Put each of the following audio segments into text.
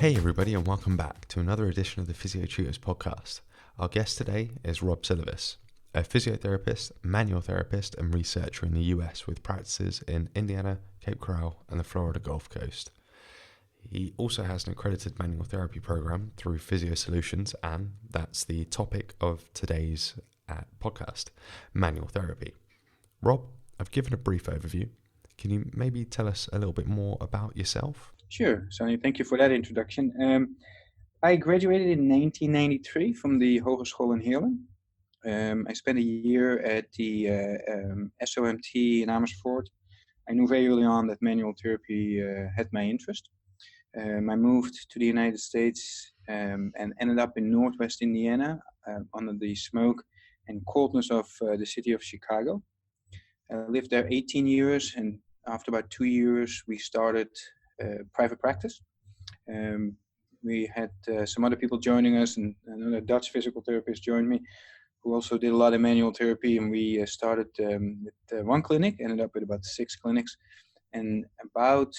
Hey everybody, and welcome back to another edition of the Physiotutors podcast. Our guest today is Rob Sillevis, a physiotherapist, manual therapist and researcher in the US with practices in Indiana, Cape Coral and the Florida Gulf Coast. He also has an accredited manual therapy program through Physio Solutions, and that's the topic of today's podcast, manual therapy. Rob, I've given a brief overview. Can you maybe tell us a little bit more about yourself? Sure, Sonny, thank you for that introduction. I graduated in 1993 from the Hogeschool in Heerlen. I spent a year at the SOMT in Amersfoort. I knew very early on that manual therapy had my interest. I moved to the United States and ended up in Northwest Indiana under the smoke and coldness of the city of Chicago. I lived there 18 years, and after about 2 years, we started private practice. We had some other people joining us, and another Dutch physical therapist joined me, who also did a lot of manual therapy. And we started with one clinic, ended up with about 6 clinics. And about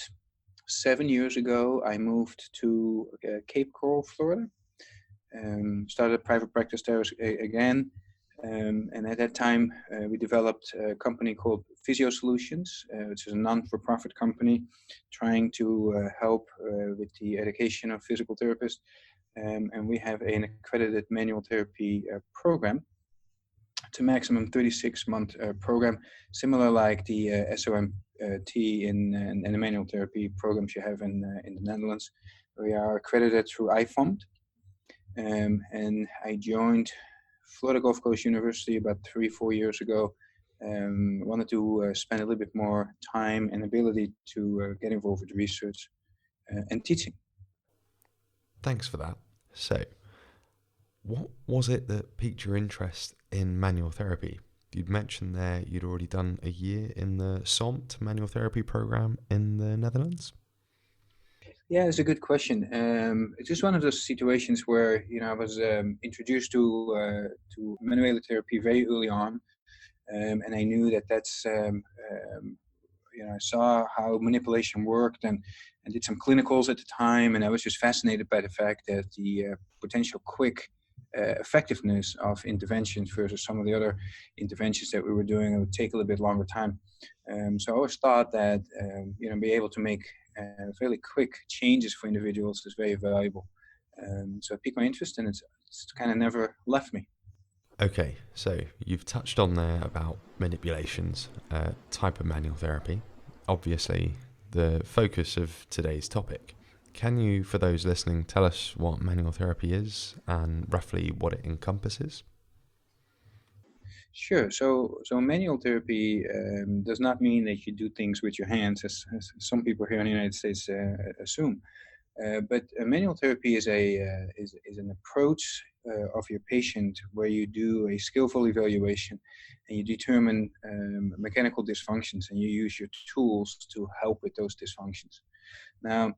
7 years ago, I moved to Cape Coral, Florida. Started a private practice there again. And at that time, we developed a company called Physio Solutions, which is a non-for-profit company trying to help with the education of physical therapists. And we have an accredited manual therapy program. It's a maximum 36-month program, similar like the SOMT in the manual therapy programs you have in the Netherlands. We are accredited through IFOMT. And I joined Florida Gulf Coast University about 3-4 years ago. Wanted to spend a little bit more time and ability to get involved with research and teaching. Thanks for that. So, what was it that piqued your interest in manual therapy? You'd mentioned there you'd already done a year in the SOMT manual therapy program in the Netherlands. Yeah, it's a good question. It's just one of those situations where I was introduced to manual therapy very early on, and I knew that's I saw how manipulation worked and did some clinicals at the time, and I was just fascinated by the fact that the potential quick effectiveness of interventions versus some of the other interventions that we were doing, it would take a little bit longer time. So I always thought that be able to make fairly quick changes for individuals is very valuable. So it piqued my interest, and it's kind of never left me. Okay, so you've touched on there about manipulations, type of manual therapy, obviously the focus of today's topic. Can you, for those listening, tell us what manual therapy is and roughly what it encompasses? Sure. So manual therapy does not mean that you do things with your hands, as some people here in the United States assume. But manual therapy is an approach of your patient where you do a skillful evaluation and you determine mechanical dysfunctions, and you use your tools to help with those dysfunctions. Now,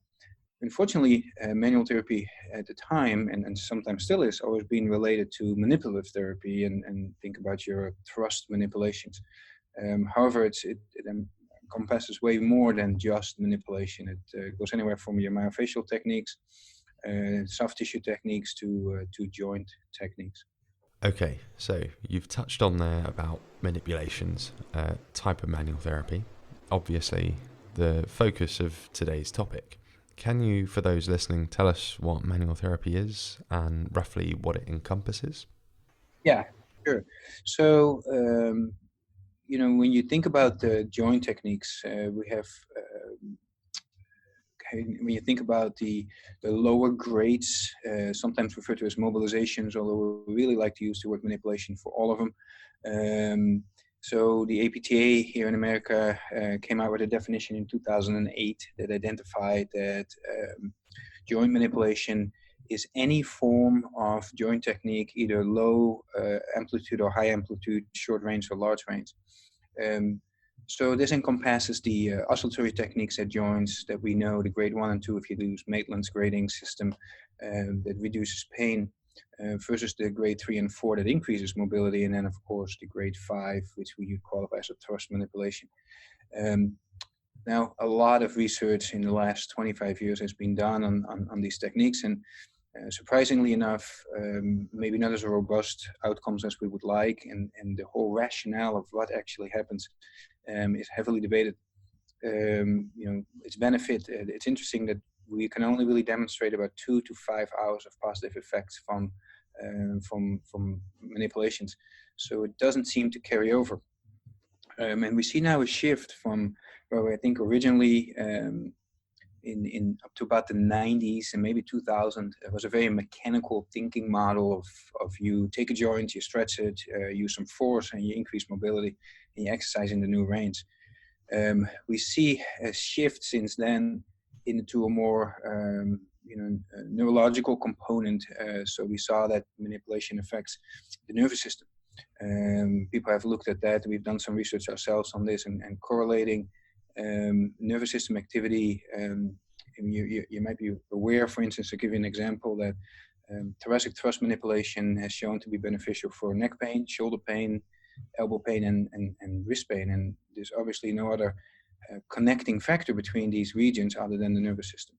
unfortunately, manual therapy at the time, and sometimes still is, always being related to manipulative therapy and think about your thrust manipulations. However, it encompasses way more than just manipulation. It goes anywhere from your myofascial techniques, soft tissue techniques to joint techniques. Okay, so you've touched on there about manipulations, type of manual therapy, obviously the focus of today's topic. Can you, for those listening, tell us what manual therapy is and roughly what it encompasses? Yeah, sure. So, when you think about the joint techniques, we have, when you think about the lower grades, sometimes referred to as mobilizations, although we really like to use the word manipulation for all of them. So the APTA here in America came out with a definition in 2008 that identified that joint manipulation is any form of joint technique, either low amplitude or high amplitude, short range or large range. So this encompasses the oscillatory techniques at joints that we know, the grade 1 and 2, if you use Maitland's grading system, that reduces pain, versus the grade 3 and 4 that increases mobility, and then of course the grade 5, which we qualify as a thrust manipulation. Now, a lot of research in the last 25 years has been done on these techniques, and surprisingly enough, maybe not as robust outcomes as we would like, and the whole rationale of what actually happens is heavily debated. Its benefit, it's interesting that we can only really demonstrate about 2 to 5 hours of positive effects from manipulations. So it doesn't seem to carry over. And we see now a shift from where I think originally in up to about the 90s and maybe 2000, it was a very mechanical thinking model of you take a joint, you stretch it, use some force, and you increase mobility, and you exercise in the new range. We see a shift since then into a more neurological component. So we saw that manipulation affects the nervous system. People have looked at that. We've done some research ourselves on this and correlating nervous system activity. You might be aware, for instance, to give you an example, that thoracic thrust manipulation has shown to be beneficial for neck pain, shoulder pain, elbow pain, and wrist pain. And there's obviously no other connecting factor between these regions other than the nervous system.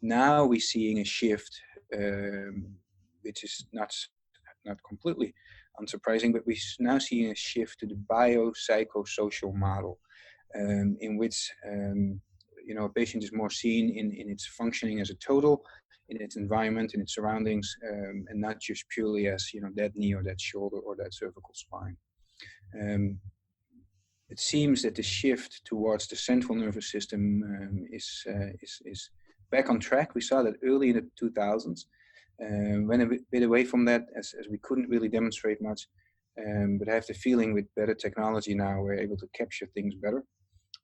Now we're seeing a shift, which is not completely unsurprising, but we're now seeing a shift to the biopsychosocial model, in which a patient is more seen in its functioning as a total, in its environment, in its surroundings, and not just purely as that knee or that shoulder or that cervical spine. It seems that the shift towards the central nervous system is back on track. We saw that early in the 2000s. Went a bit away from that as we couldn't really demonstrate much. But I have the feeling with better technology now, we're able to capture things better.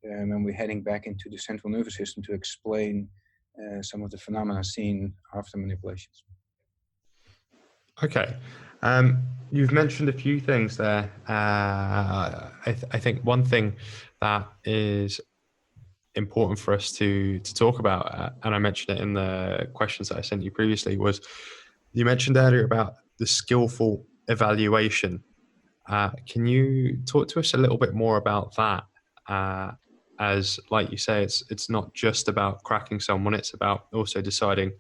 And we're heading back into the central nervous system to explain some of the phenomena seen after manipulations. Okay. You've mentioned a few things there. I think one thing that is important for us to talk about, and I mentioned it in the questions that I sent you previously, was you mentioned earlier about the skillful evaluation. Can you talk to us a little bit more about that? As like you say, it's not just about cracking someone, it's about also deciding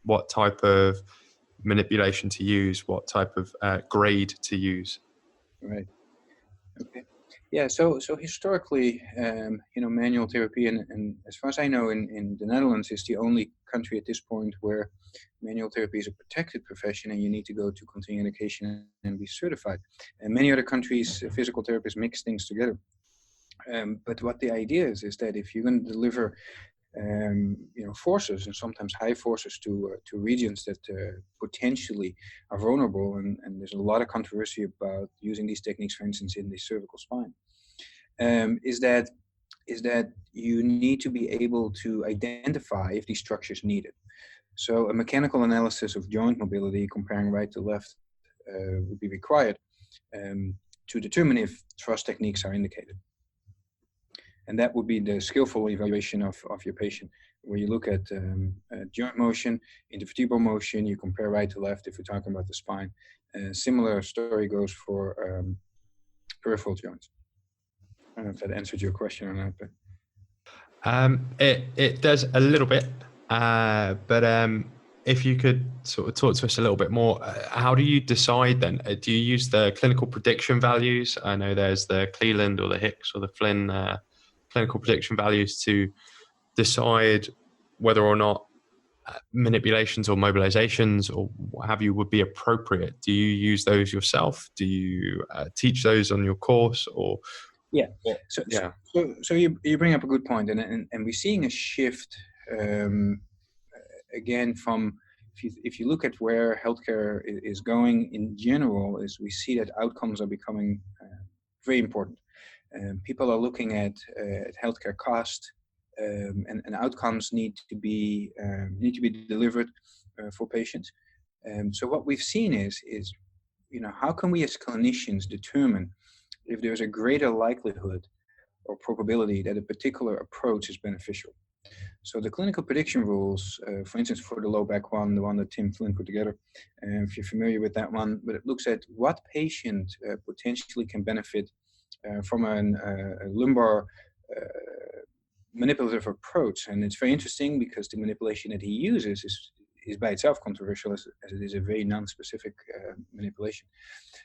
what type of manipulation to use, what type of grade to use. Right. Okay. Yeah. So historically, manual therapy, and as far as I know, in the Netherlands is the only country at this point where manual therapy is a protected profession, and you need to go to continuing education and be certified. And many other countries, physical therapists mix things together. But what the idea is that if you're going to deliver forces, and sometimes high forces, to regions that potentially are vulnerable, and there's a lot of controversy about using these techniques, for instance, in the cervical spine, is that you need to be able to identify if these structures need it. So a mechanical analysis of joint mobility, comparing right to left, would be required to determine if thrust techniques are indicated. And that would be the skillful evaluation of your patient, where you look at joint motion, intervertebral motion, you compare right to left if we're talking about the spine. Similar story goes for peripheral joints. I don't know if that answered your question or not. But it does a little bit, but if you could sort of talk to us a little bit more, how do you decide then? Do you use the clinical prediction values? I know there's the Cleland or the Hicks or the Flynn clinical prediction values to decide whether or not manipulations or mobilizations or what have you would be appropriate. Do you use those yourself? Do you teach those on your course? Or So you bring up a good point, and we're seeing a shift again from, if you look at where healthcare is going in general, is we see that outcomes are becoming very important. People are looking at healthcare cost, and outcomes need to be delivered for patients. So what we've seen is how can we as clinicians determine if there's a greater likelihood or probability that a particular approach is beneficial. So the clinical prediction rules, for instance, for the low back one, the one that Tim Flynn put together, if you're familiar with that one, but it looks at what patient potentially can benefit from a lumbar manipulative approach. And it's very interesting because the manipulation that he uses is by itself controversial, as it is a very non-specific manipulation.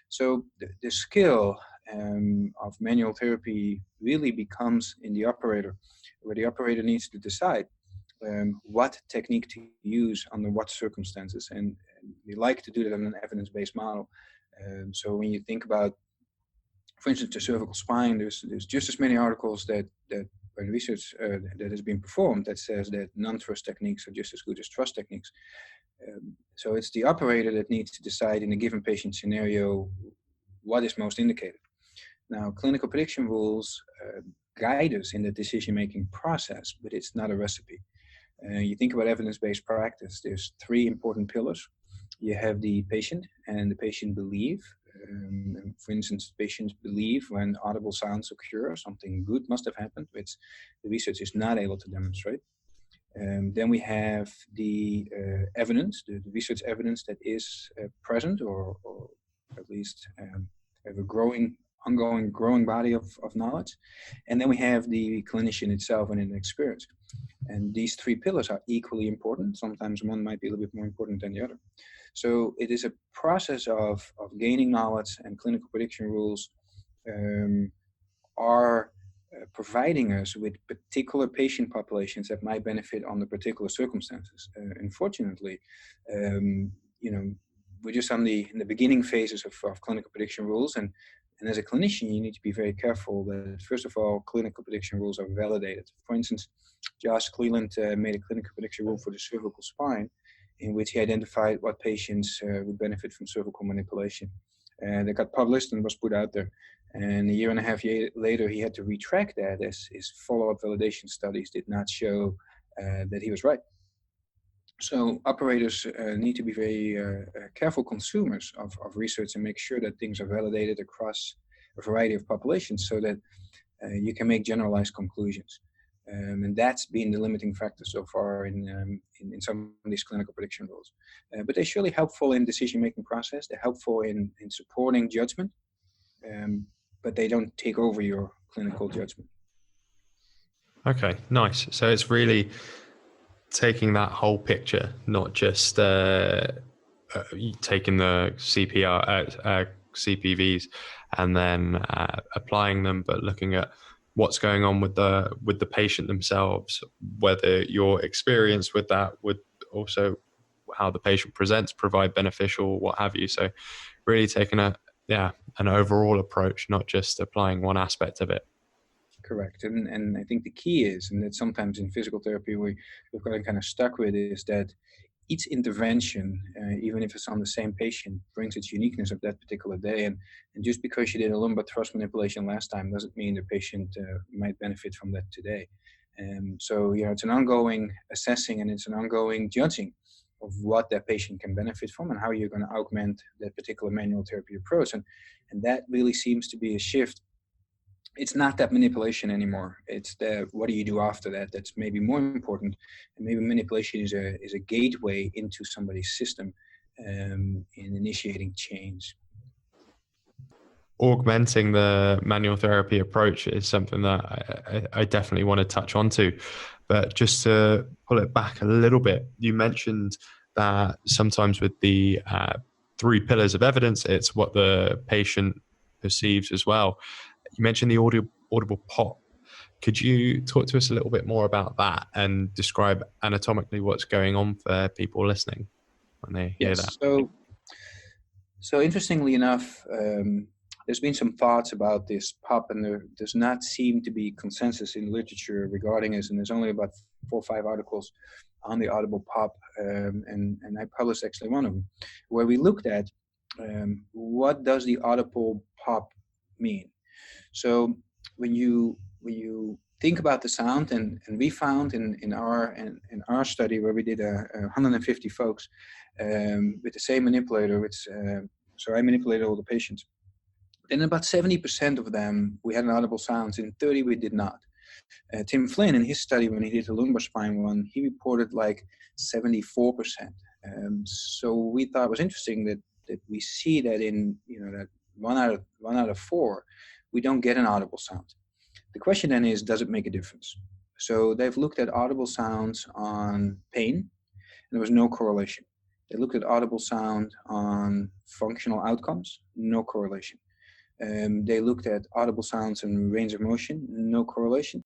So the skill of manual therapy really becomes in the operator, where the operator needs to decide what technique to use under what circumstances. And we like to do that on an evidence-based model. So when you think about, for instance, the cervical spine, there's just as many articles that by research that has been performed that says that non-thrust techniques are just as good as thrust techniques. So it's the operator that needs to decide in a given patient scenario what is most indicated. Now, clinical prediction rules guide us in the decision-making process, but it's not a recipe. You think about evidence-based practice, there's three important pillars. You have the patient and the patient belief. For instance, patients believe when audible sounds occur, something good must have happened, which the research is not able to demonstrate. Then we have the evidence, the research evidence that is present, or at least have a ongoing body of knowledge. And then we have the clinician itself and an experience. And these three pillars are equally important. Sometimes one might be a little bit more important than the other. So it is a process of gaining knowledge, and clinical prediction rules are providing us with particular patient populations that might benefit under particular circumstances. Unfortunately, we're just in the beginning phases of clinical prediction rules, and as a clinician, you need to be very careful that, first of all, clinical prediction rules are validated. For instance, Josh Cleland made a clinical prediction rule for the cervical spine, in which he identified what patients would benefit from cervical manipulation. And it got published and was put out there. And a year and a half later, he had to retract that, as his follow-up validation studies did not show that he was right. So operators need to be very careful consumers of research and make sure that things are validated across a variety of populations, so that you can make generalized conclusions. And that's been the limiting factor so far in some of these clinical prediction rules. But they're surely helpful in decision-making process. They're helpful in supporting judgment, but they don't take over your clinical judgment. Okay, nice. So it's really taking that whole picture, not just taking the CPVs and then applying them, but looking at what's going on with the patient themselves, whether your experience with that would also how the patient presents provide beneficial, what have you. So really taking an overall approach, not just applying one aspect of it. Correct. And I think the key is, and that sometimes in physical therapy we've gotten kind of stuck with, is that each intervention, even if it's on the same patient, brings its uniqueness of that particular day. And just because you did a lumbar thrust manipulation last time doesn't mean the patient might benefit from that today. So, it's an ongoing assessing, and it's an ongoing judging of what that patient can benefit from and how you're going to augment that particular manual therapy approach. And that really seems to be a shift. It's not that manipulation anymore. It's what do you do after that that's maybe more important. And maybe manipulation is a gateway into somebody's system in initiating change. Augmenting the manual therapy approach is something that I definitely want to touch on to. But just to pull it back a little bit, you mentioned that sometimes with the three pillars of evidence, it's what the patient perceives as well. You mentioned the audible pop. Could you talk to us a little bit more about that and describe anatomically what's going on for people listening when they hear that? So interestingly enough, there's been some thoughts about this pop, and there does not seem to be consensus in literature regarding this. And there's only about 4 or 5 articles on the audible pop, and I published actually one of them, where we looked at what does the audible pop mean. So when you think about the sound, and we found in our study where we did 150 folks with the same manipulator, so I manipulated all the patients. Then about 70% of them we had an audible sounds, in 30 we did not. Tim Flynn, in his study when he did the lumbar spine one, he reported like 74%. So we thought it was interesting that we see that in that one out of 4 we don't get an audible sound. The question then is, does it make a difference? So they've looked at audible sounds on pain, and there was no correlation. They looked at audible sound on functional outcomes, no correlation. They looked at audible sounds and range of motion, no correlation.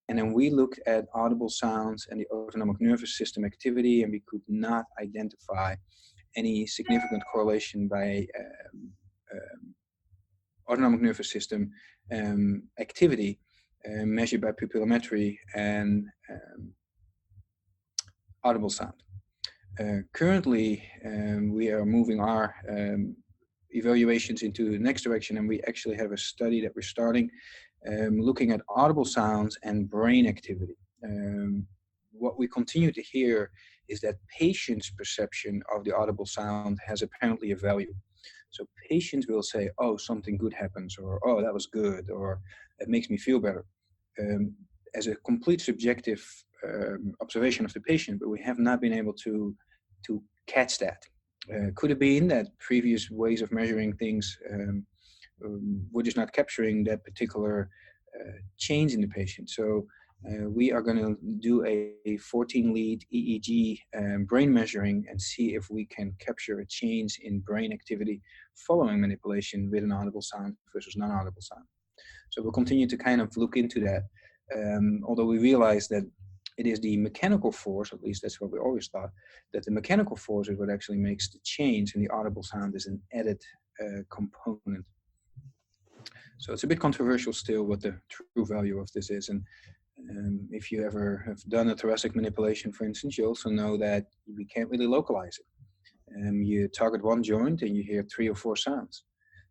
And then we looked at audible sounds and the autonomic nervous system activity, and we could not identify any significant correlation by autonomic nervous system activity measured by pupillometry and audible sound. Currently, we are moving our evaluations into the next direction, and we actually have a study that we're starting looking at audible sounds and brain activity. What we continue to hear is that patients' perception of the audible sound has apparently a value. So patients will say, oh, something good happens, or oh, that was good, or it makes me feel better, as a complete subjective observation of the patient, but we have not been able to catch that. Could it be in that previous ways of measuring things we're just not capturing that particular change in the patient? So we are going to do a 14-lead EEG brain measuring and see if we can capture a change in brain activity following manipulation with an audible sound versus non-audible sound. So we'll continue to kind of look into that, although we realize that it is the mechanical force, at least that's what we always thought, that the mechanical force is what actually makes the change, and the audible sound is an added component. So it's a bit controversial still what the true value of this is. And if you ever have done a thoracic manipulation, for instance, you also know that we can't really localize it. You target one joint and you hear 3 or 4 sounds.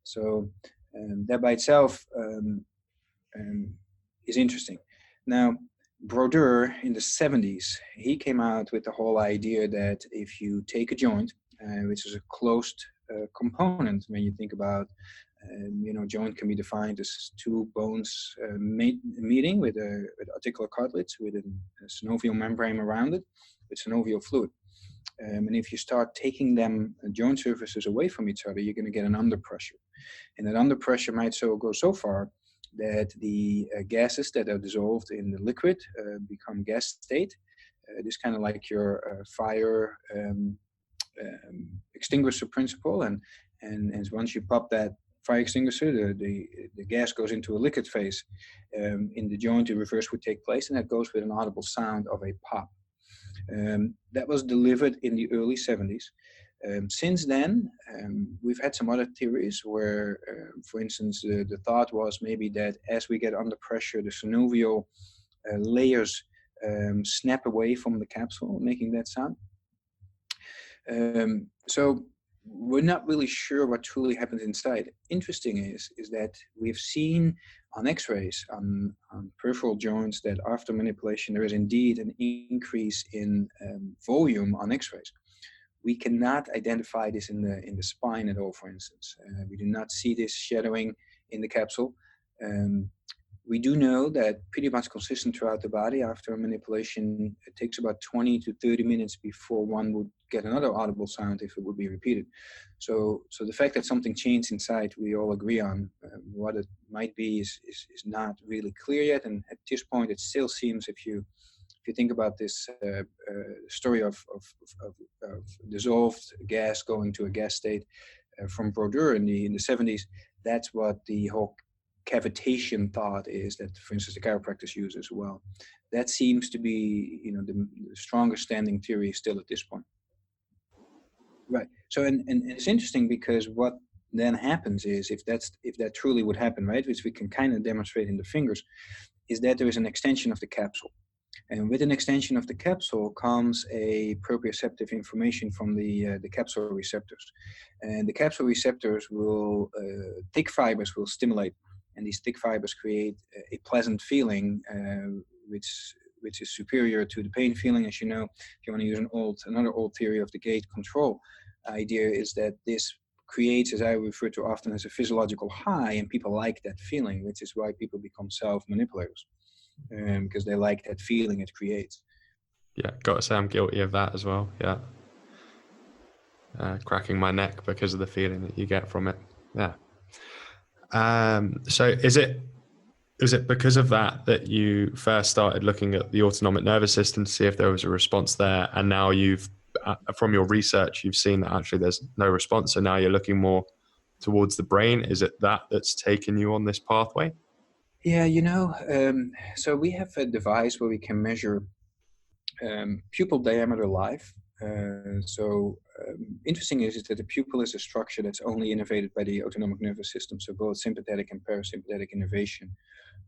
So that by itself is interesting. Now, Brodeur in the 70s, he came out with the whole idea that if you take a joint, which is a closed component, when you think about, joint can be defined as 2 bones meeting with an articular cartilage with a synovial membrane around it with synovial fluid. And if you start taking them joint surfaces away from each other, you're going to get an underpressure. And that underpressure might go so far that the gases that are dissolved in the liquid become gas state. This kind of like your fire extinguisher principle. And once you pop that fire extinguisher, the gas goes into a liquid phase. In the joint, the reverse would take place, and that goes with an audible sound of a pop. That was delivered in the early 70s. Since then, we've had some other theories where, for instance, the thought was maybe that as we get under pressure, the synovial layers snap away from the capsule, making that sound. So we're not really sure what truly happens inside. Interesting is that we've seen on X-rays on peripheral joints that after manipulation there is indeed an increase in volume on X-rays. We cannot identify this in the spine at all, for instance. We do not see this shadowing in the capsule. We do know that pretty much consistent throughout the body after manipulation, it takes about 20 to 30 minutes before one would get another audible sound if it would be repeated. So the fact that something changed inside, we all agree on. What it might be is not really clear yet. And at this point, it still seems, if you think about this story of dissolved gas going to a gas state from Brodeur in the 70s, that's what the whole cavitation thought is that, for instance, the chiropractors use as well. That seems to be, the strongest standing theory still at this point. Right. So, and it's interesting because what then happens is, if that truly would happen, right, which we can kind of demonstrate in the fingers, is that there is an extension of the capsule. And with an extension of the capsule comes a proprioceptive information from the capsule receptors. And the capsule receptors will, thick fibers will stimulate. And these thick fibers create a pleasant feeling, which is superior to the pain feeling. As you know, if you want to use another old theory of the gate control idea, is that this creates, as I refer to often, as a physiological high, and people like that feeling, which is why people become self-manipulators, because they like that feeling it creates. Yeah, got to say I'm guilty of that as well. Yeah. Cracking my neck because of the feeling that you get from it. Yeah. So is it Is it because of that you first started looking at the autonomic nervous system to see if there was a response there, and now you've, from your research, you've seen that actually there's no response, so now you're looking more towards the brain? Is it that's taken you on this pathway? Yeah, so we have a device where we can measure pupil diameter life. Interesting is that the pupil is a structure that's only innervated by the autonomic nervous system. So both sympathetic and parasympathetic innervation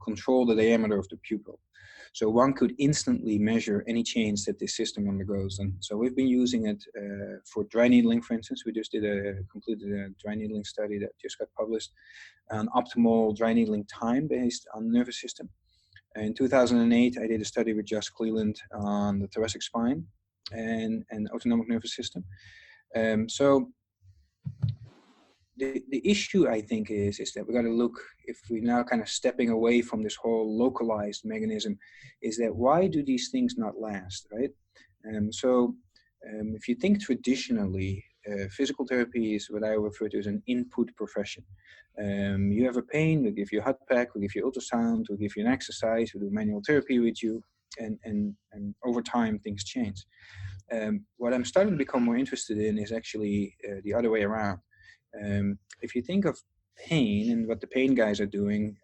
control the diameter of the pupil. So one could instantly measure any change that this system undergoes. And so we've been using it for dry needling, for instance. We just completed a dry needling study that just got published on optimal dry needling time based on the nervous system. In 2008, I did a study with Josh Cleland on the thoracic spine and autonomic nervous system. So the issue, I think, is that we got to look, if we're now kind of stepping away from this whole localized mechanism, is that why do these things not last, right? If you think traditionally, physical therapy is what I refer to as an input profession. You have a pain, we give you a hot pack, we give you ultrasound, we give you an exercise, we do manual therapy with you, and over time things change. What I'm starting to become more interested in is actually the other way around. If you think of pain and what the pain guys are doing,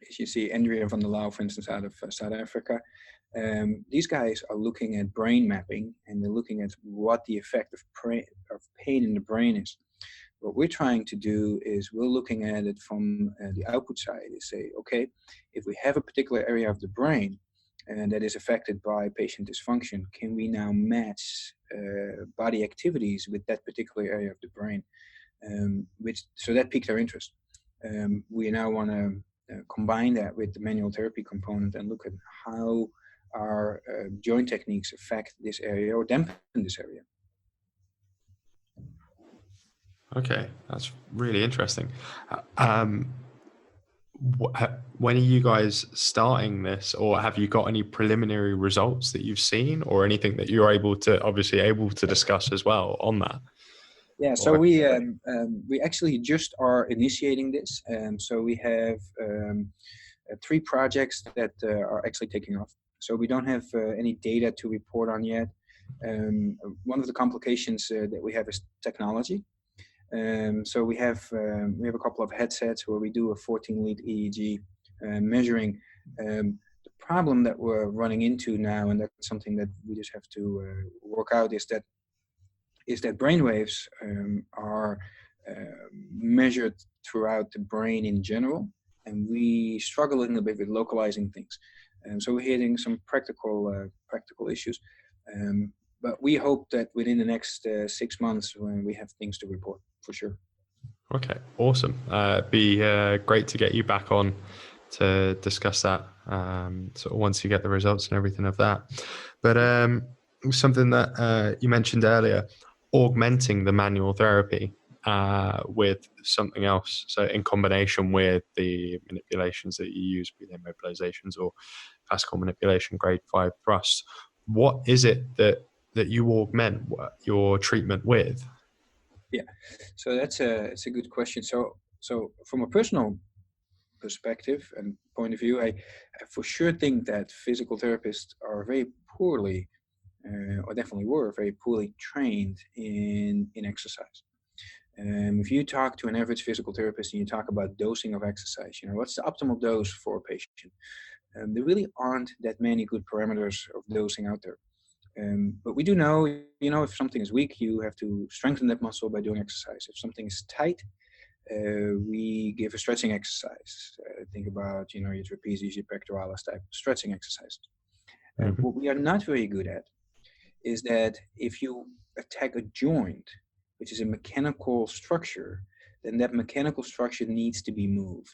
as you see Andrea van der Lauw, for instance, out of South Africa, these guys are looking at brain mapping, and they're looking at what the effect of pain in the brain is. What we're trying to do is we're looking at it from the output side. Is say, okay, if we have a particular area of the brain and that is affected by patient dysfunction, can we now match body activities with that particular area of the brain? So that piqued our interest. We now want to combine that with the manual therapy component and look at how our joint techniques affect this area or dampen this area. Okay, that's really interesting. When are you guys starting this, or have you got any preliminary results that you've seen, or anything that you're able to discuss as well on that? Yeah, so we actually just are initiating this. So we have 3 projects that are actually taking off. So we don't have any data to report on yet. One of the complications that we have is technology. So we have a couple of headsets where we do a 14-lead EEG measuring. The problem that we're running into now, and that's something that we just have to work out, is that brainwaves are measured throughout the brain in general, and we struggle a little bit with localizing things. So we're hitting some practical issues. But we hope that within the next 6 months, when we have things to report, for sure. Okay, awesome. Be great to get you back on to discuss that sort of once you get the results and everything of that. But something that you mentioned earlier, augmenting the manual therapy with something else. So in combination with the manipulations that you use, be they mobilizations or classical manipulation, grade 5 thrusts, what is it that you augment your treatment with? Yeah, so it's a good question. So from a personal perspective and point of view, I for sure think that physical therapists are very poorly, or definitely were very poorly trained in exercise. If you talk to an average physical therapist and you talk about dosing of exercise, what's the optimal dose for a patient? There really aren't that many good parameters of dosing out there. But we do know, if something is weak, you have to strengthen that muscle by doing exercise. If something is tight, we give a stretching exercise. Think about, your trapezius, your pectoralis type stretching exercises. What we are not very good at is that if you attack a joint, which is a mechanical structure, then that mechanical structure needs to be moved.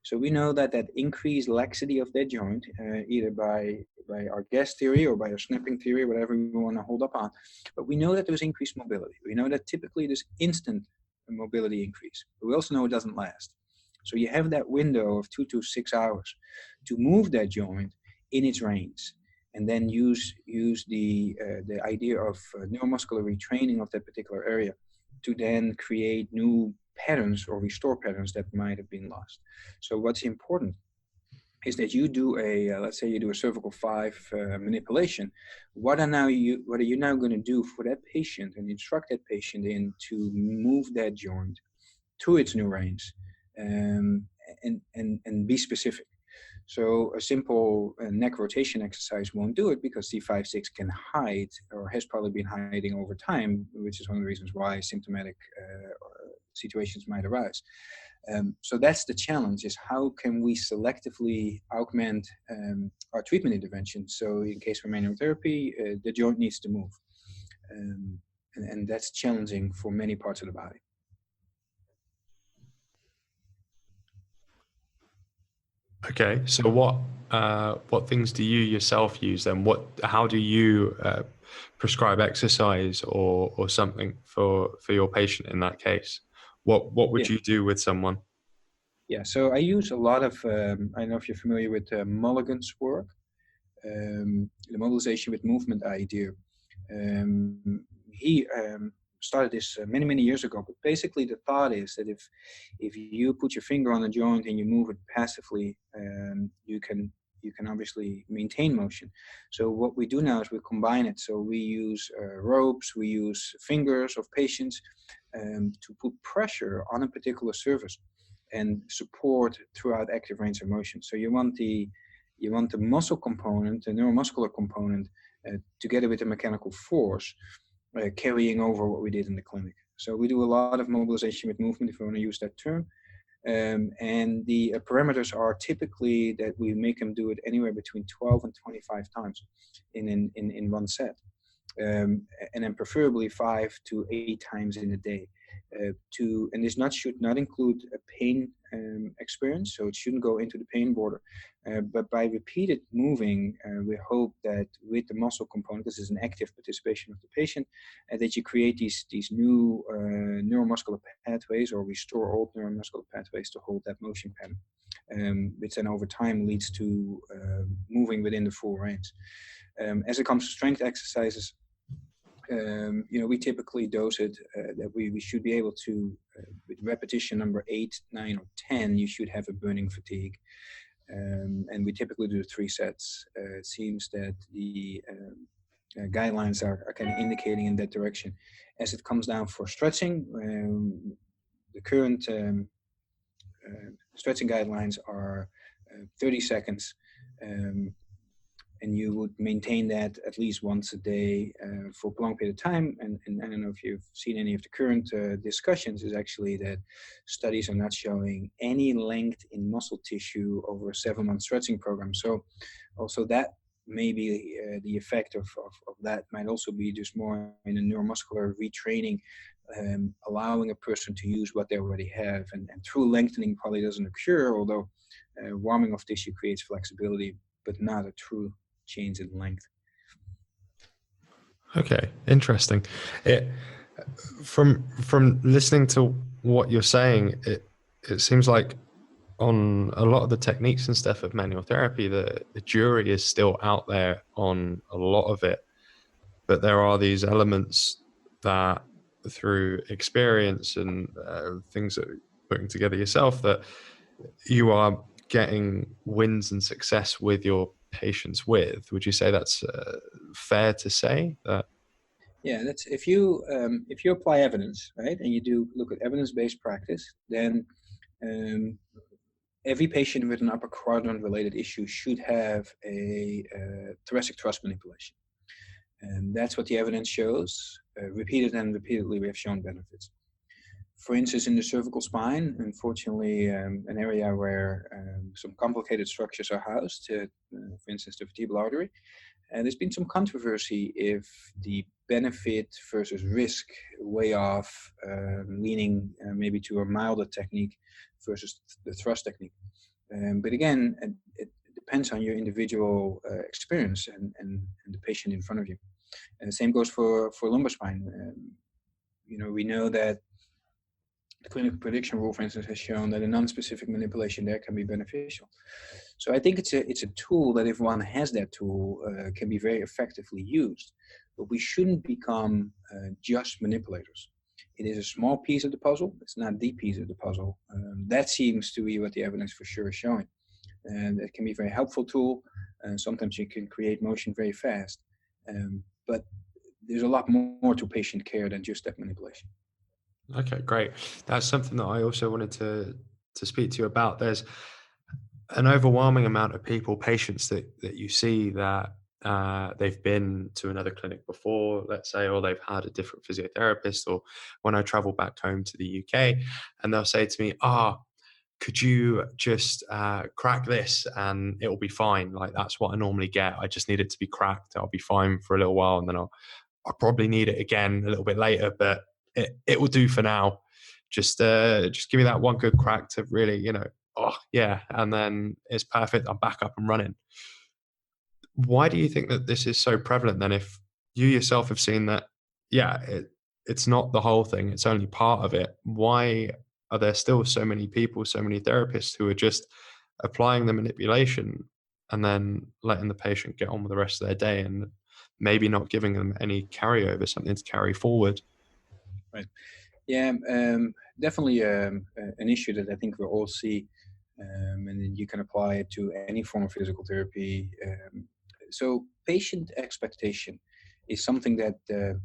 So we know that increased laxity of that joint, either by our gas theory or by our snapping theory, whatever we want to hold up on, but we know that there's increased mobility. We know that typically there's instant mobility increase, but we also know it doesn't last. So you have that window of 2 to 6 hours to move that joint in its range, and then use the idea of neuromuscular retraining of that particular area to then create new patterns or restore patterns that might have been lost. So what's important is that you do let's say you do a cervical 5 manipulation. What are you now going to do for that patient and instruct that patient in to move that joint to its new range, and be specific. So a simple neck rotation exercise won't do it, because C5-6 can hide, or has probably been hiding over time, which is one of the reasons why symptomatic situations might arise. So that's the challenge, is how can we selectively augment our treatment intervention? So in case of manual therapy, the joint needs to move. And that's challenging for many parts of the body. Okay, so what things do you yourself use then? How do you prescribe exercise or something for your patient in that case? What would you do with someone? Yeah, so I use a lot of, I don't know if you're familiar with Mulligan's work, the mobilization with movement idea. He started this many years ago, but basically the thought is that if you put your finger on a joint and you move it passively, you can obviously maintain motion. So what we do now is we combine it. So we use ropes, we use fingers of patients to put pressure on a particular surface and support throughout active range of motion. So you want the muscle component, the neuromuscular component, together with the mechanical force, carrying over what we did in the clinic. So we do a lot of mobilization with movement, if you want to use that term. And the parameters are typically that we make them do it anywhere between 12 and 25 times in one set. And then preferably 5 to 8 times in a day. And this should not include a pain experience, so it shouldn't go into the pain border. But by repeated moving, we hope that with the muscle component, this is an active participation of the patient, that you create these new neuromuscular pathways, or restore old neuromuscular pathways to hold that motion pattern, which then over time leads to moving within the full range. As it comes to strength exercises, we typically dose it that we should be able to, with repetition number 8, 9, or 10, you should have a burning fatigue. And we typically do 3 sets. It seems that the guidelines are kind of indicating in that direction. As it comes down for stretching, the current stretching guidelines are 30 seconds. And you would maintain that at least once a day for a prolonged period of time. And I don't know if you've seen any of the current discussions, is actually that studies are not showing any length in muscle tissue over a 7-month stretching program. So also that may be the effect of that might also be just more in a neuromuscular retraining, allowing a person to use what they already have. And true lengthening probably doesn't occur, although warming of tissue creates flexibility, but not a true change in length. Okay, interesting. From listening to what you're saying, it seems like on a lot of the techniques and stuff of manual therapy, the jury is still out there on a lot of it, but there are these elements that through experience and things that you're putting together yourself, that you are getting wins and success with your patients with. Would you say that's fair to say that? Yeah, that's if you apply evidence, right, and you do look at evidence-based practice, then every patient with an upper quadrant related issue should have a thoracic thrust manipulation. And that's what the evidence shows. Repeated and repeatedly, we have shown benefits. For instance, in the cervical spine, unfortunately, an area where some complicated structures are housed, for instance, the vertebral artery, and there's been some controversy if the benefit versus risk weigh off, leaning maybe to a milder technique versus the thrust technique. But again, it depends on your individual experience and the patient in front of you. And the same goes for lumbar spine. We know that the clinical prediction rule, for instance, has shown that a non-specific manipulation there can be beneficial. So I think it's a tool that, if one has that tool, can be very effectively used. But we shouldn't become just manipulators. it is a small piece of the puzzle. It's not the piece of the puzzle. That seems to be what the evidence for sure is showing. And it can be a very helpful tool. Sometimes you can create motion very fast. But there's a lot more to patient care than just step manipulation. Okay, great. That's something that I also wanted to speak to you about. There's an overwhelming amount of patients that you see that they've been to another clinic before, let's say, or they've had a different physiotherapist, or when I travel back home to the UK, and they'll say to me, could you just crack this and it'll be fine? Like, that's what I normally get. I just need it to be cracked. I'll be fine for a little while, and then I'll probably need it again a little bit later, but it will do for now. Just give me that one good crack to really, oh yeah, and then it's perfect. I'm back up and running. Why do you think that this is so prevalent then? If you yourself have seen that, yeah, it's not the whole thing, it's only part of it. Why are there still so many people, so many therapists who are just applying the manipulation and then letting the patient get on with the rest of their day and maybe not giving them any carryover, something to carry forward? Right. Yeah, definitely an issue that I think we all see, and then you can apply it to any form of physical therapy. So, patient expectation is something that the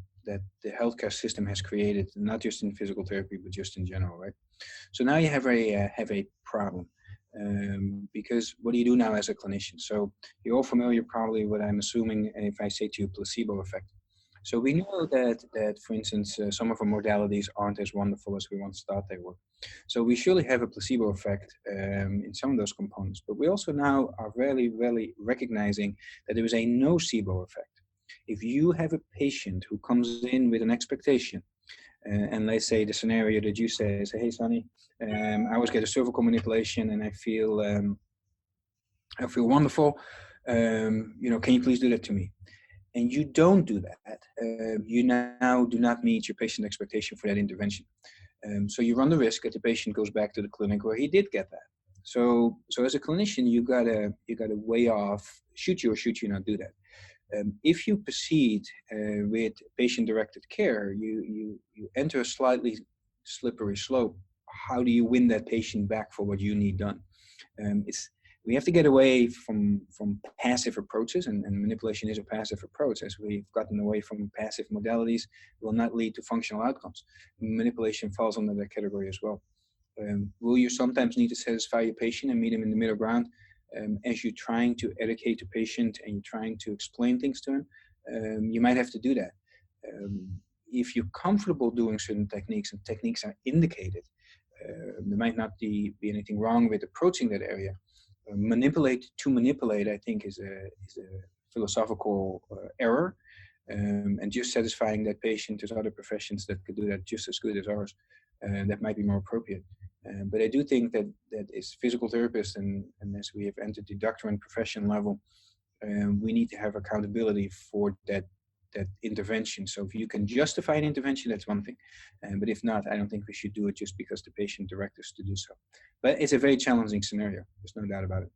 healthcare system has created, not just in physical therapy, but just in general, right? So now you have a problem. Because what do you do now as a clinician? So you're all familiar probably what I'm assuming if I say to you placebo effect. So we know that for instance, some of our modalities aren't as wonderful as we once thought they were. So we surely have a placebo effect in some of those components, but we also now are really recognizing that there is a nocebo effect. If you have a patient who comes in with an expectation, and let's say the scenario that you say is, hey, Sonny, I always get a cervical manipulation and I feel wonderful. Can you please do that to me? And you don't do that, you now do not meet your patient expectation for that intervention. So you run the risk that the patient goes back to the clinic where he did get that. So as a clinician, you gotta weigh off, should you or should you not do that? If you proceed with patient-directed care, you enter a slightly slippery slope. How do you win that patient back for what you need done? We have to get away from passive approaches, and manipulation is a passive approach. As we've gotten away from passive modalities, will not lead to functional outcomes. Manipulation falls under that category as well. Will you sometimes need to satisfy your patient and meet him in the middle ground as you're trying to educate the patient and you're trying to explain things to him? You might have to do that. If you're comfortable doing certain techniques and techniques are indicated, there might not be anything wrong with approaching that area. Manipulate, I think, is a philosophical error, and just satisfying that patient. There's other professions that could do that just as good as ours, that might be more appropriate. But I do think that as physical therapists and as we have entered the doctor and profession level, we need to have accountability for that intervention. So if you can justify an intervention, that's one thing. But if not, I don't think we should do it just because the patient directs us to do so. But it's a very challenging scenario. There's no doubt about it.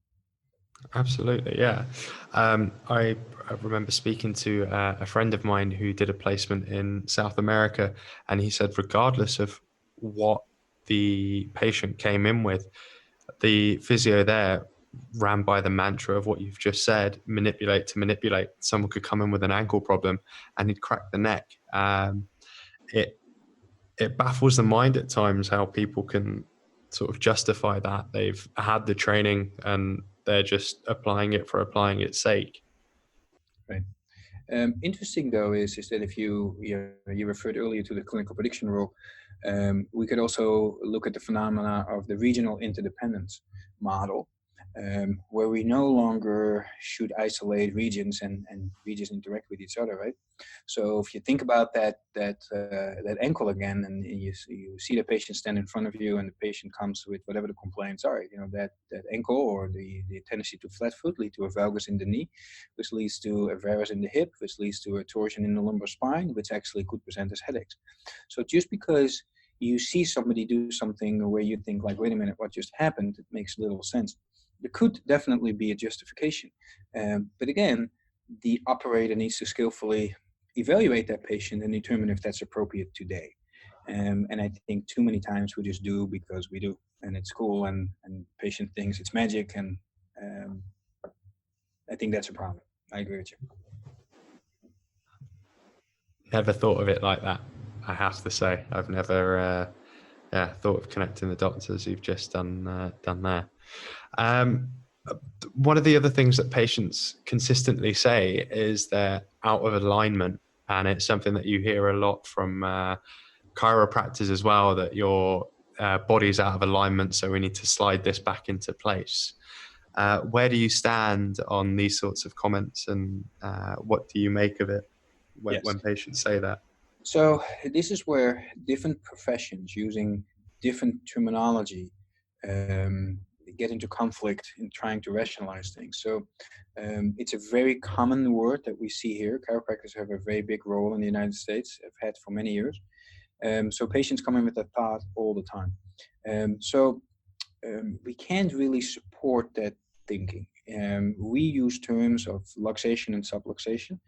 Absolutely, yeah. I remember speaking to a friend of mine who did a placement in South America, and he said regardless of what the patient came in with, the physio there ran by the mantra of what you've just said: manipulate to manipulate. Someone could come in with an ankle problem and he'd crack the neck. It baffles the mind at times how people can sort of justify that. They've had the training and they're just applying it for applying its sake. Right. Interesting though is that if you referred earlier to the clinical prediction rule, we could also look at the phenomena of the regional interdependence model, where we no longer should isolate regions and regions interact with each other, right? So if you think about that ankle again, and you see the patient stand in front of you, and the patient comes with whatever the complaints are, that ankle or the tendency to flat foot lead to a valgus in the knee, which leads to a varus in the hip, which leads to a torsion in the lumbar spine, which actually could present as headaches. So just because you see somebody do something where you think like, wait a minute, what just happened? It makes little sense. There could definitely be a justification. But again, the operator needs to skillfully evaluate that patient and determine if that's appropriate today. And I think too many times we just do because we do, and it's cool, and patient thinks it's magic, and um, I think that's a problem. I agree with you. Never thought of it like that, I have to say. I've never thought of connecting the dots as you've just done there. One of the other things that patients consistently say is they're out of alignment, and it's something that you hear a lot from chiropractors as well, that your body's out of alignment, so we need to slide this back into place. Where do you stand on these sorts of comments, and what do you make of it Yes. when patients say that? So this is where different professions using different terminology um, get into conflict in trying to rationalize things. So it's a very common word that we see here. Chiropractors have a very big role in the United States, have had for many years. So patients come in with that thought all the time. We can't really support that thinking. We use terms of luxation and subluxation.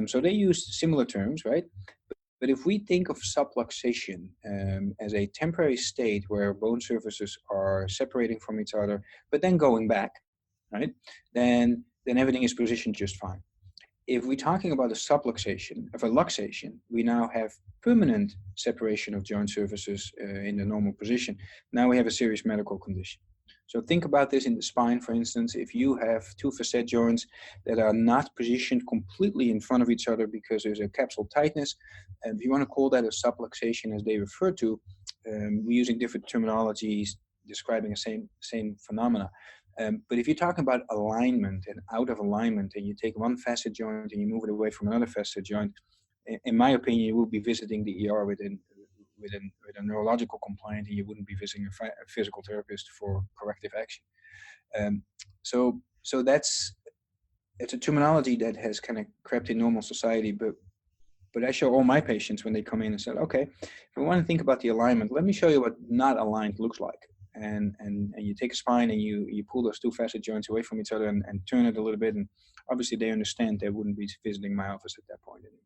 So they use similar terms, right? But if we think of subluxation as a temporary state where bone surfaces are separating from each other, but then going back, right? Then everything is positioned just fine. If we're talking about a subluxation, of a luxation, we now have permanent separation of joint surfaces in the normal position. Now we have a serious medical condition. So think about this in the spine, for instance. If you have two facet joints that are not positioned completely in front of each other because there's a capsule tightness, if you want to call that a subluxation as they refer to, we're using different terminologies describing the same phenomena. But if you're talking about alignment and out of alignment, and you take one facet joint and you move it away from another facet joint, in my opinion, you will be visiting the ER with a neurological complaint, and you wouldn't be visiting a physical therapist for corrective action. So it's a terminology that has kind of crept in normal society, but I show all my patients when they come in and say, okay, if we want to think about the alignment, let me show you what not aligned looks like. And you take a spine and you pull those two facet joints away from each other and turn it a little bit. And obviously they understand they wouldn't be visiting my office at that point anymore.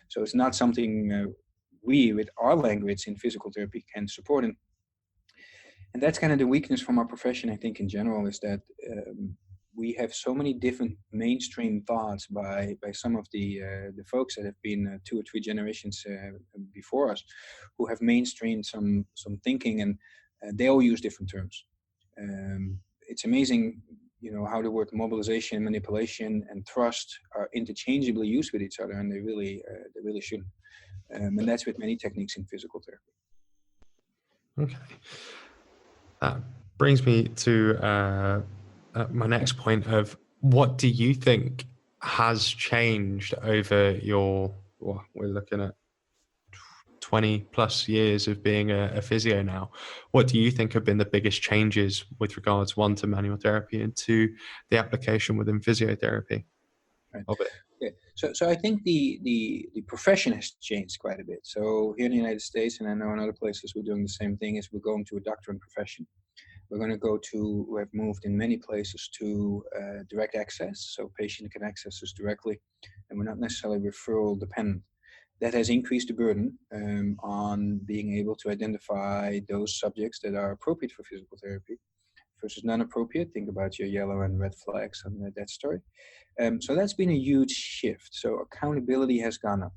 So it's not something we, with our language in physical therapy, can support. And that's kind of the weakness from our profession, I think, in general, is that we have so many different mainstream thoughts by some of the folks that have been 2 or 3 generations before us, who have mainstreamed some thinking, and they all use different terms. It's amazing, how the word mobilization, manipulation, and thrust are interchangeably used with each other, and they really shouldn't. And that's with many techniques in physical therapy. Okay. That brings me to my next point of, what do you think has changed over we're looking at 20 plus years of being a physio now. What do you think have been the biggest changes with regards, one, to manual therapy, and two, the application within physiotherapy of it? Yeah. So I think the profession has changed quite a bit. So here in the United States, and I know in other places we're doing the same thing, is we're going to a doctorate profession. We have moved in many places to direct access, so patient can access us directly, and we're not necessarily referral dependent. That has increased the burden on being able to identify those subjects that are appropriate for physical therapy versus non-appropriate. Think about your yellow and red flags and that story. So that's been a huge shift. So accountability has gone up.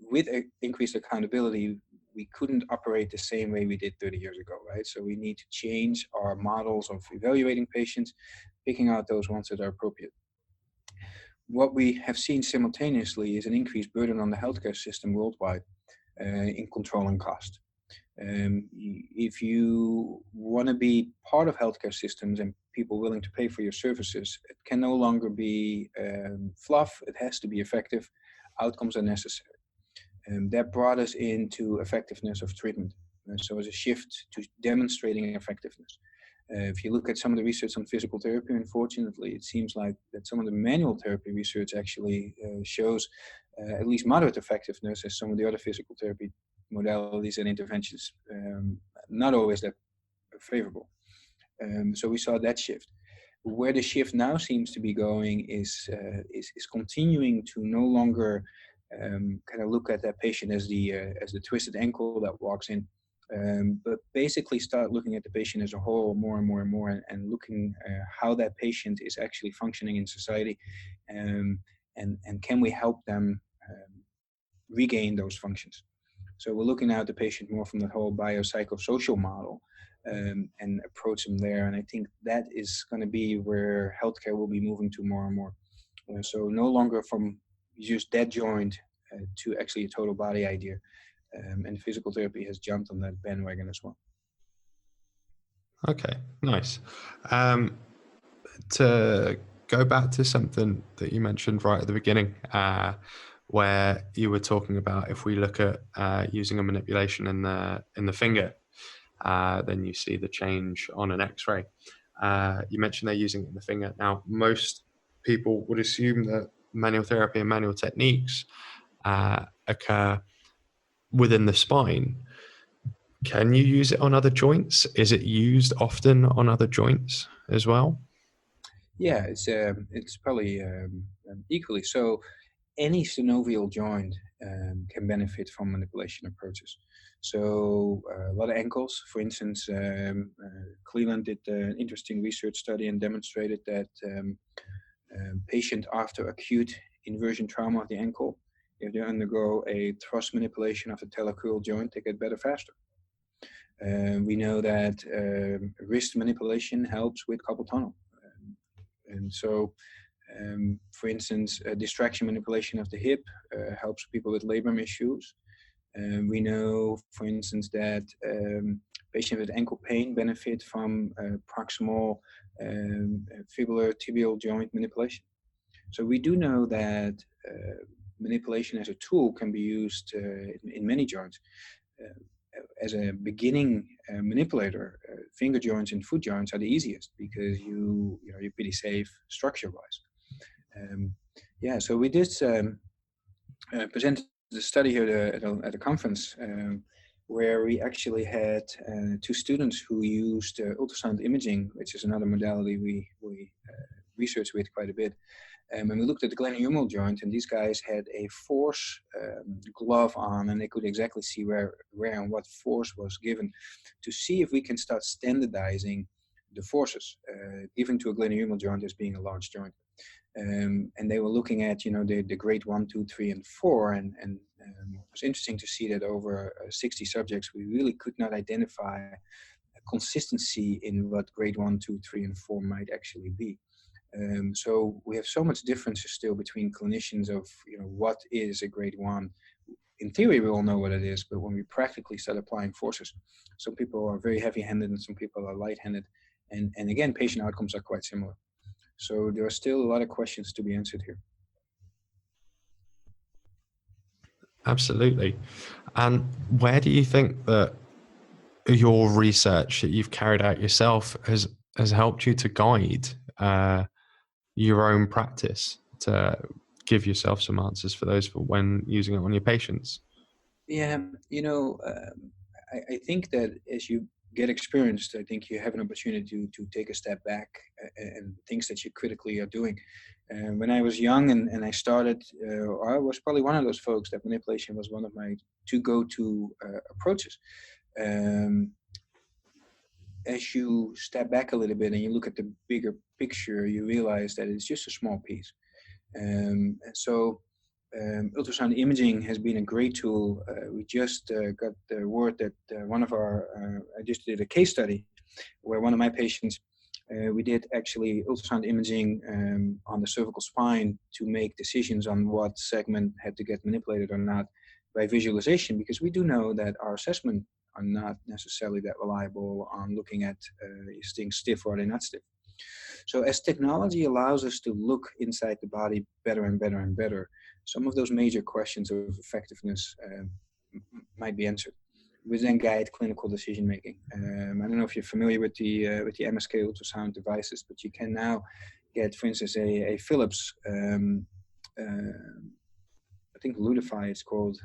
With increased accountability, we couldn't operate the same way we did 30 years ago, right? So we need to change our models of evaluating patients, picking out those ones that are appropriate. What we have seen simultaneously is an increased burden on the healthcare system worldwide in controlling cost. If you want to be part of healthcare systems and people willing to pay for your services, it can no longer be fluff. It has to be effective. Outcomes are necessary. That brought us into effectiveness of treatment. So it's a shift to demonstrating effectiveness. If you look at some of the research on physical therapy, unfortunately, it seems like that some of the manual therapy research actually shows at least moderate effectiveness, as some of the other physical therapy modalities and interventions not always that favorable. So we saw that shift. Where the shift now seems to be going is continuing to no longer kind of look at that patient as the twisted ankle that walks in, but basically start looking at the patient as a whole more and more and more, and looking how that patient is actually functioning in society, and can we help them regain those functions. So we're looking now at the patient more from the whole biopsychosocial model, and approach them there. And I think that is going to be where healthcare will be moving to more and more. So no longer from just that joint to actually a total body idea. And physical therapy has jumped on that bandwagon as well. Okay, nice. To go back to something that you mentioned right at the beginning, where you were talking about if we look at using a manipulation in the finger, then you see the change on an X-ray. You mentioned they're using it in the finger. Now, most people would assume that manual therapy and manual techniques occur within the spine. Can you use it on other joints? Is it used often on other joints as well? Yeah, it's probably equally so. Any synovial joint can benefit from manipulation approaches. So a lot of ankles, for instance, Cleveland did an interesting research study and demonstrated that patient after acute inversion trauma of the ankle, if they undergo a thrust manipulation of the talocrural joint, they get better faster. We know that wrist manipulation helps with carpal tunnel. And so, for instance, distraction manipulation of the hip helps people with labrum issues. We know, for instance, that patients with ankle pain benefit from proximal fibular tibial joint manipulation. So we do know that manipulation as a tool can be used in many joints. As a beginning manipulator, finger joints and foot joints are the easiest because you're pretty safe structure-wise. So we did present the study here at a conference where we actually had two students who used ultrasound imaging, which is another modality we researched with quite a bit. And we looked at the glenohumeral joint, and these guys had a force glove on, and they could exactly see where and what force was given to see if we can start standardizing the forces given to a glenohumeral joint as being a large joint. And they were looking at, the grade 1, 2, 3, and 4, and it was interesting to see that over 60 subjects, we really could not identify a consistency in what grade 1, 2, 3, and 4 might actually be. So we have so much differences still between clinicians of what is a grade 1. In theory, we all know what it is, but when we practically start applying forces, some people are very heavy-handed and some people are light-handed, and again, patient outcomes are quite similar. So there are still a lot of questions to be answered here. Absolutely. And where do you think that your research that you've carried out yourself has helped you to guide your own practice, to give yourself some answers for those when using it on your patients? Yeah, I think that as you get experienced, I think you have an opportunity to take a step back and things that you critically are doing. When I was young and I started, I was probably one of those folks that manipulation was one of my go-to approaches. As you step back a little bit and you look at the bigger picture, you realize that it's just a small piece. Ultrasound imaging has been a great tool. We just got the word that I just did a case study where one of my patients, we did actually ultrasound imaging on the cervical spine to make decisions on what segment had to get manipulated or not by visualization, because we do know that our assessment are not necessarily that reliable on looking at is things stiff or are they not stiff. So as technology allows us to look inside the body better and better and better, some of those major questions of effectiveness might be answered. We then guide clinical decision making. I don't know if you're familiar with the MSK ultrasound devices, but you can now get, for instance, a Philips, I think Ludify it's called,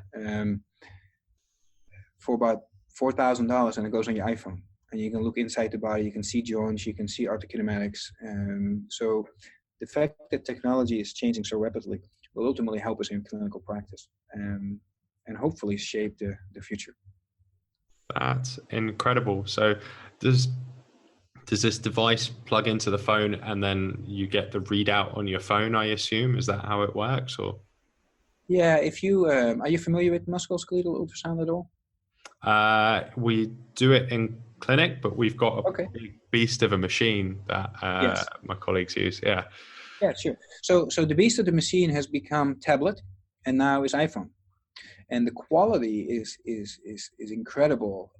for about $4,000, and it goes on your iPhone. And you can look inside the body, you can see joints, you can see articunomatics. So the fact that technology is changing so rapidly, will ultimately help us in clinical practice, and hopefully shape the future. That's incredible. So does this device plug into the phone and then you get the readout on your phone, I assume? Is that how it works? Or Yeah, if you are you familiar with musculoskeletal ultrasound at all? we do it in clinic, but we've got a Okay. big beast of a machine that Yes. my colleagues use. Yeah. Yeah, sure. So the beast of the machine has become tablet, and now is iPhone, and the quality is incredible.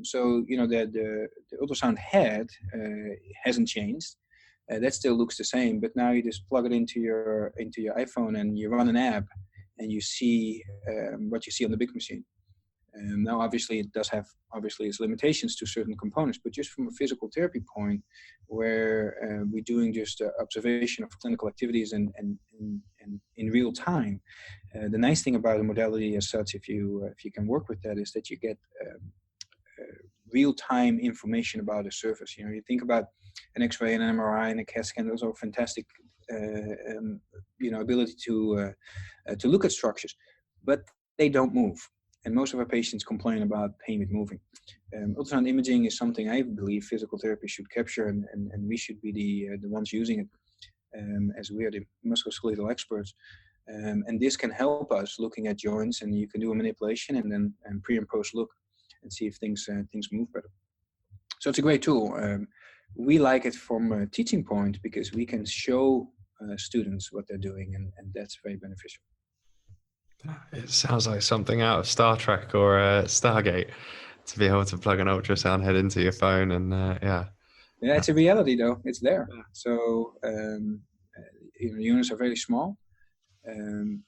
So the ultrasound head hasn't changed. That still looks the same, but now you just plug it into your iPhone and you run an app, and you see what you see on the big machine. Now, obviously, it does have its limitations to certain components, but just from a physical therapy point, where we're doing just observation of clinical activities and in real time, the nice thing about the modality as such, if you can work with that, is that you get real-time information about the surface. You think about an X-ray and an MRI and a CAT scan; those are fantastic, ability to look at structures, but they don't move. And most of our patients complain about pain with moving. Ultrasound imaging is something I believe physical therapy should capture, and we should be the ones using it, as we are the musculoskeletal experts. And this can help us looking at joints, and you can do a manipulation and then pre and post look and see if things move better. So it's a great tool. We like it from a teaching point because we can show students what they're doing, and that's very beneficial. It sounds like something out of Star Trek or Stargate, to be able to plug an ultrasound head into your phone and Yeah, it's a reality though. It's there. So units are very small, and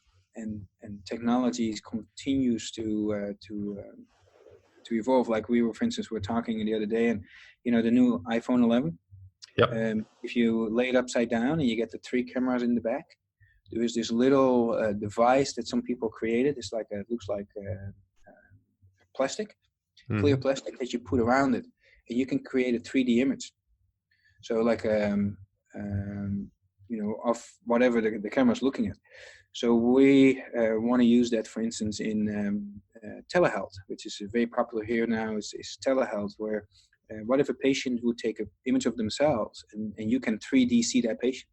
technology continues to evolve. Like we were, for instance, talking the other day, and the new iPhone 11. Yep. If you lay it upside down and you get the 3 cameras in the back, there is this little device that some people created. It's like it looks like plastic, clear plastic that you put around it, and you can create a 3D image. So like of whatever the camera's looking at. So we want to use that, for instance, in telehealth, which is very popular here now. Is telehealth, where what if a patient would take an image of themselves and you can 3D see that patient?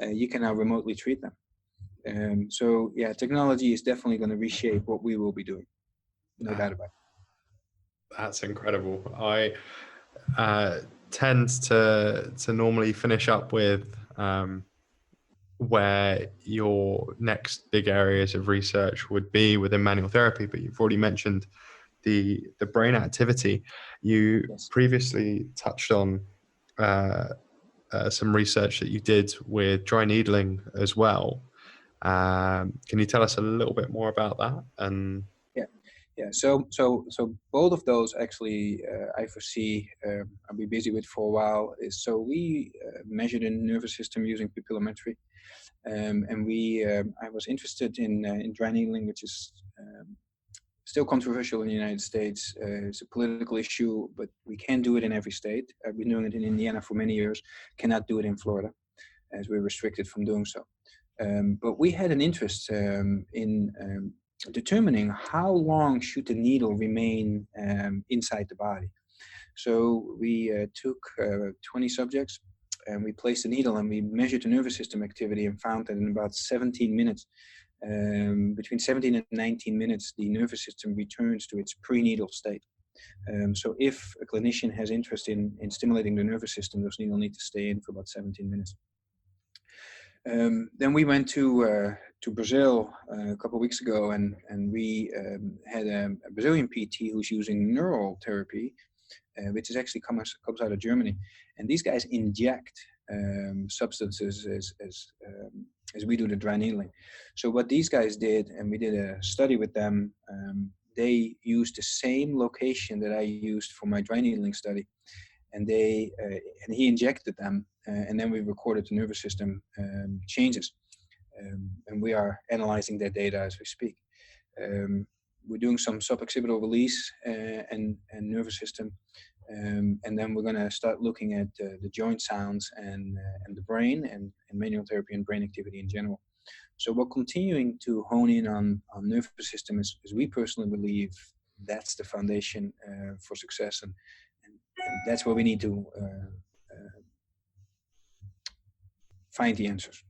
You can now remotely treat them. So yeah, technology is definitely going to reshape what we will be doing. No doubt about it. That's incredible. I tend to normally finish up with where your next big areas of research would be within manual therapy, but you've already mentioned the brain activity. You Yes. previously touched on some research that you did with dry needling as well. Can you tell us a little bit more about that? And yeah. So both of those actually, I foresee I'll be busy with for a while. So we measured the nervous system using pupillometry, and I was interested in dry needling, which is still controversial in the United States. It's a political issue, but we can do it in every state. I've been doing it in Indiana for many years. Cannot do it in Florida, as we're restricted from doing so. But we had an interest in determining how long should the needle remain inside the body. So we took 20 subjects, and we placed the needle and we measured the nervous system activity, and found that in about 17 minutes, between 17 and 19 minutes, the nervous system returns to its prenatal state. So if a clinician has interest in stimulating the nervous system, those needles need to stay in for about 17 minutes. Then we went to Brazil a couple of weeks ago, and we had a Brazilian PT who's using neural therapy, which is actually comes out of Germany. And these guys inject substances as we do the dry needling. So what these guys did, and we did a study with them, they used the same location that I used for my dry needling study. And he injected them, and then we recorded the nervous system changes, and we are analyzing that data as we speak. We're doing some sub-occipital release and nervous system, and then we're going to start looking at the joint sounds and the brain and manual therapy and brain activity in general. So we're continuing to hone in on nervous system as we personally believe that's the foundation for success, and that's where we need to find the answers.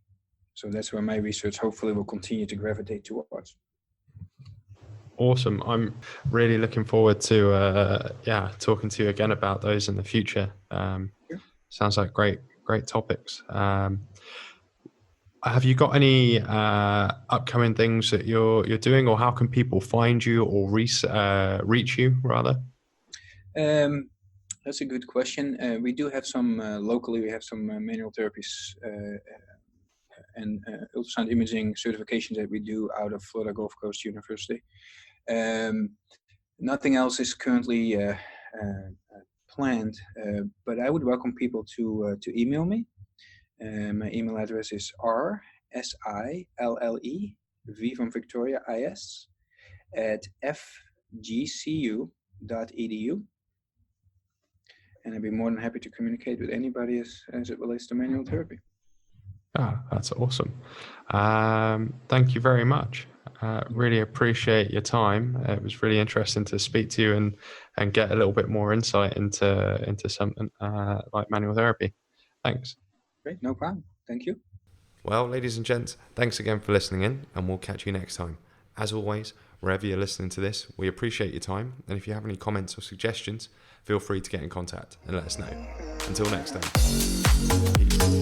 So that's where my research hopefully will continue to gravitate towards. Awesome. I'm really looking forward to talking to you again about those in the future. Sounds like great topics. Have you got any upcoming things that you're doing, or how can people find you or reach you rather? That's a good question. We do have some locally. We have some manual therapies and ultrasound imaging certifications that we do out of Florida Gulf Coast University. Nothing else is currently planned, but I would welcome people to email me. My email address is rsille, V from Victoria, is, @fgcu.edu. And I'd be more than happy to communicate with anybody as it relates to manual therapy. That's awesome. Thank you very much. Really appreciate your time. It was really interesting to speak to you and get a little bit more insight into something like manual therapy. Thanks. Great, no problem. Thank you. Well, ladies and gents, thanks again for listening in, and we'll catch you next time. As always, wherever you're listening to this, we appreciate your time, and if you have any comments or suggestions, feel free to get in contact and let us know. Until next time. Peace.